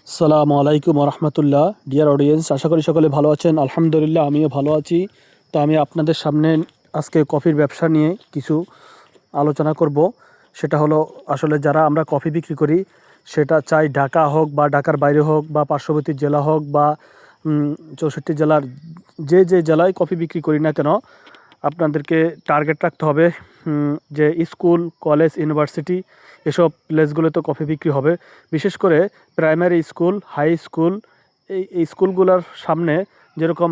আসসালামু আলাইকুম রহমতুল্লাহ। Dear audience, আশা করি সকলে ভালো আছেন। আলহামদুলিল্লাহ, আমিও ভালো আছি। তো আমি আপনাদের সামনে আজকে কফির ব্যবসা নিয়ে কিছু আলোচনা করব। সেটা হলো, আসলে যারা আমরা কফি বিক্রি করি, সেটা চাই ঢাকা হোক বা ঢাকার বাইরে হোক বা পার্শ্ববর্তী জেলা হোক বা 64 জেলার যে যে জেলায় কফি বিক্রি করি না কেন, আপনাদেরকে টার্গেট রাখতে হবে যে স্কুল, কলেজ, ইউনিভার্সিটি এসব প্লেসগুলোতে কফি বিক্রি হবে। বিশেষ করে প্রাইমারি স্কুল, হাই স্কুল, এই স্কুলগুলোর সামনে, যেরকম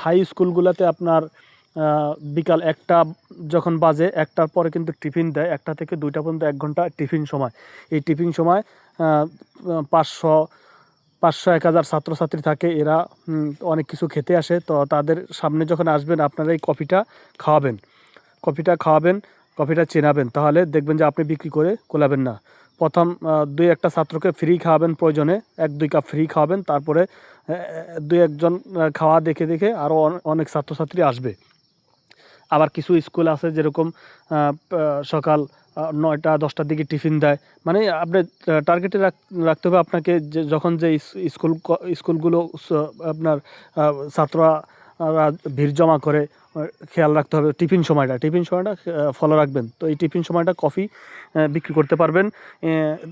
হাই স্কুলগুলোতে আপনার বিকাল 1টা যখন বাজে, 1টার পরে কিন্তু টিফিন দেয়। 1টা থেকে 2টা পর্যন্ত 1 ঘন্টা টিফিন সময়। এই টিফিন সময় 500 500 1000 ছাত্রছাত্রী থাকে। এরা অনেক কিছু খেতে আসে। তো তাদের সামনে যখন আসবেন, আপনারা এই কফিটা চেনাবেন, তাহলে দেখবেন যে আপনি বিক্রি করে কোলাবেন না। প্রথম 2-1টা ছাত্রকে ফ্রি খাওয়াবেন, প্রয়োজনে 1-2 কাপ ফ্রি খাওয়াবেন। তারপরে 2-1জন খাওয়া দেখে দেখে আরও অনেক ছাত্রছাত্রী আসবে। আবার কিছু স্কুল আছে যেরকম সকাল 9টা-10টার দিকে টিফিন দেয়। মানে আপনি টার্গেটে রাখতে হবে আপনাকে, যে যখন যে স্কুলগুলো আপনার ছাত্ররা ভিড় জমা করে, খেয়াল রাখতে হবে টিফিন সময়টা ফলো রাখবেন। তো এই টিফিন সময়টা কফি বিক্রি করতে পারবেন।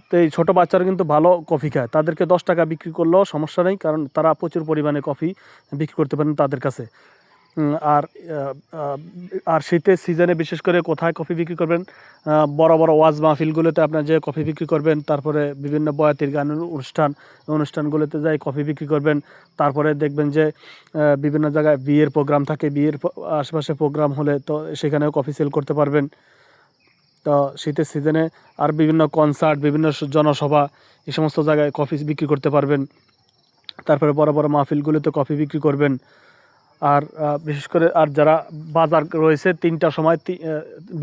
তো এই ছোটো বাচ্চারা কিন্তু ভালো কফি খায়, তাদেরকে 10 টাকা বিক্রি করলেও সমস্যা নেই, কারণ তারা প্রচুর পরিমাণে কফি বিক্রি করতে পারেন তাদের কাছে। আর আর শীতের সিজনে বিশেষ করে কোথায় কফি বিক্রি করবেন? বড় বড় ওয়াজ মাহফিলগুলোতে আপনার যে কফি বিক্রি করবেন, তারপরে বিভিন্ন বয়াতির গানের অনুষ্ঠানগুলোতে যাই কফি বিক্রি করবেন। তারপরে দেখবেন যে বিভিন্ন জায়গায় বিয়ের প্রোগ্রাম থাকে, আশেপাশে প্রোগ্রাম হলে তো সেখানেও কফি সেল করতে পারবেন। তো শীতের সিজনে আর বিভিন্ন কনসার্ট, বিভিন্ন জনসভা, এই সমস্ত জায়গায় কফি বিক্রি করতে পারবেন। তারপরে বড় বড় মাহফিলগুলোতে কফি বিক্রি করবেন। আর বিশেষ করে আর যারা বাজার রয়েছে 3টার সময়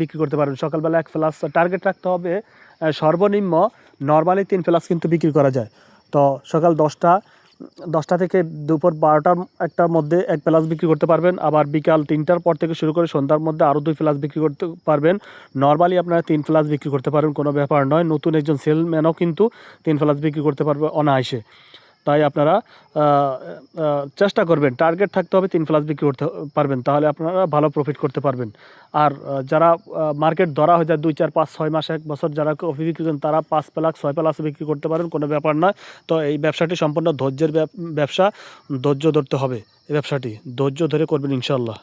বিক্রি করতে পারবেন। সকালবেলা 1 ফ্লাস টার্গেট রাখতে হবে। সর্বনিম্ন নরমালি 3 ফ্লাস কিন্তু বিক্রি করা যায়। তো সকাল 10টা থেকে দুপুর 12টার মধ্যে 1 ফ্লাস বিক্রি করতে পারবেন। আবার বিকাল 3টার পর থেকে শুরু করে সন্ধ্যার মধ্যে আরও 2 ফ্লাস বিক্রি করতে পারবেন। নরমালি আপনারা 3 ফ্লাস বিক্রি করতে পারবেন, কোনো ব্যাপার নয়। নতুন একজন সেলম্যানও কিন্তু 3 ফ্লাস বিক্রি করতে পারবে অনায়াসে। তাই আপনারা চেষ্টা করবেন, টার্গেট থাকতে হবে 3 ফ্লাস বিক্রি করতে পারবেন, তাহলে আপনারা ভালো প্রফিট করতে পারবেন। আর যারা মার্কেট ধরা হয়ে যায় 2, 4, 5, 6 মাস, 1 বছর যারা কফি বিক্রি করেন, তারা 5 ফ্লাস, 6 ফ্লাস বিক্রি করতে পারেন, কোনো ব্যাপার নয়। তো এই ব্যবসাটি সম্পূর্ণ ধৈর্যের ব্যবসা। ধৈর্য ধরতে হবে, এই ব্যবসাটি ধৈর্য ধরে করবেন ইনশাল্লাহ।